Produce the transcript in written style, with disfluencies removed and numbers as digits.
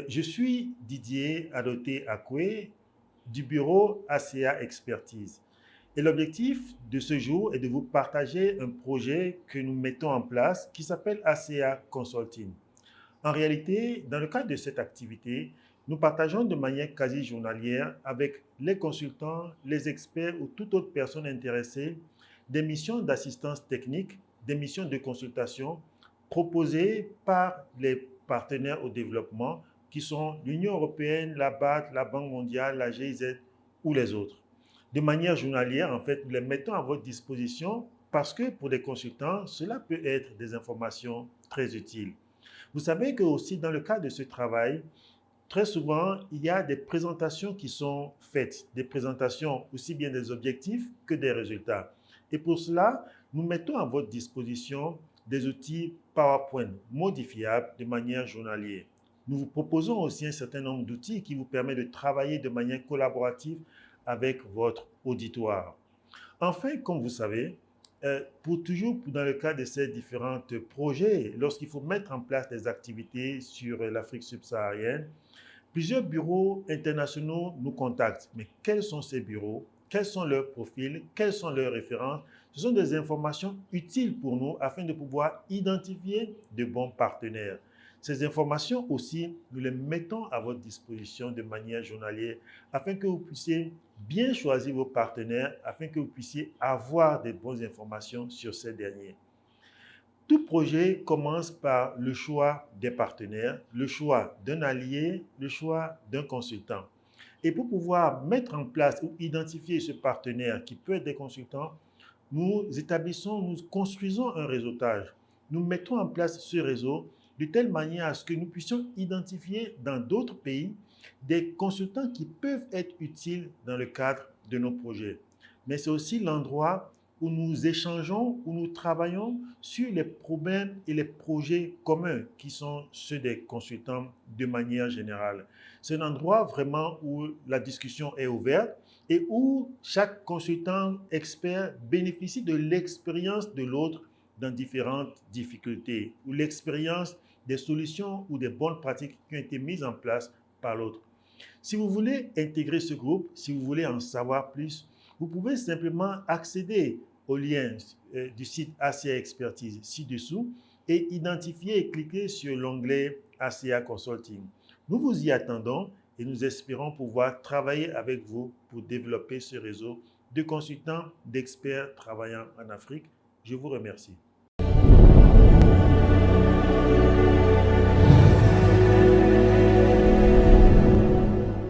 Je suis Didier Adoté Akwe du bureau ACA Expertise. Et l'objectif de ce jour est de vous partager un projet que nous mettons en place qui s'appelle ACA Consulting. En réalité, dans le cadre de cette activité, nous partageons de manière quasi journalière avec les consultants, les experts ou toute autre personne intéressée des missions d'assistance technique, des missions de consultation proposées par les partenaires au développement qui sont l'Union européenne, la BAD, la Banque mondiale, la GIZ ou les autres. De manière journalière, en fait, nous les mettons à votre disposition parce que pour les consultants, cela peut être des informations très utiles. Vous savez que aussi dans le cadre de ce travail, très souvent, il y a des présentations qui sont faites, des présentations aussi bien des objectifs que des résultats. Et pour cela, nous mettons à votre disposition des outils PowerPoint modifiables de manière journalière. Nous vous proposons aussi un certain nombre d'outils qui vous permettent de travailler de manière collaborative avec votre auditoire. Enfin, comme vous savez, pour toujours dans le cadre de ces différents projets, lorsqu'il faut mettre en place des activités sur l'Afrique subsaharienne, plusieurs bureaux internationaux nous contactent. Mais quels sont ces bureaux? Quels sont leurs profils? Quelles sont leurs références? Ce sont des informations utiles pour nous afin de pouvoir identifier de bons partenaires. Ces informations aussi, nous les mettons à votre disposition de manière journalière afin que vous puissiez bien choisir vos partenaires, afin que vous puissiez avoir des bonnes informations sur ces derniers. Tout projet commence par le choix des partenaires, le choix d'un allié, le choix d'un consultant. Et pour pouvoir mettre en place ou identifier ce partenaire qui peut être des consultants, nous établissons, nous construisons un réseautage. Nous mettons en place ce réseau de telle manière à ce que nous puissions identifier dans d'autres pays des consultants qui peuvent être utiles dans le cadre de nos projets. Mais c'est aussi l'endroit où nous échangeons, où nous travaillons sur les problèmes et les projets communs qui sont ceux des consultants de manière générale. C'est un endroit vraiment où la discussion est ouverte et où chaque consultant expert bénéficie de l'expérience de l'autre dans différentes difficultés, ou l'expérience des solutions ou des bonnes pratiques qui ont été mises en place par l'autre. Si vous voulez intégrer ce groupe, si vous voulez en savoir plus, vous pouvez simplement accéder au lien du site ACA Expertise ci-dessous et identifier et cliquer sur l'onglet ACA Consulting. Nous vous y attendons et nous espérons pouvoir travailler avec vous pour développer ce réseau de consultants, d'experts travaillant en Afrique. Je vous remercie.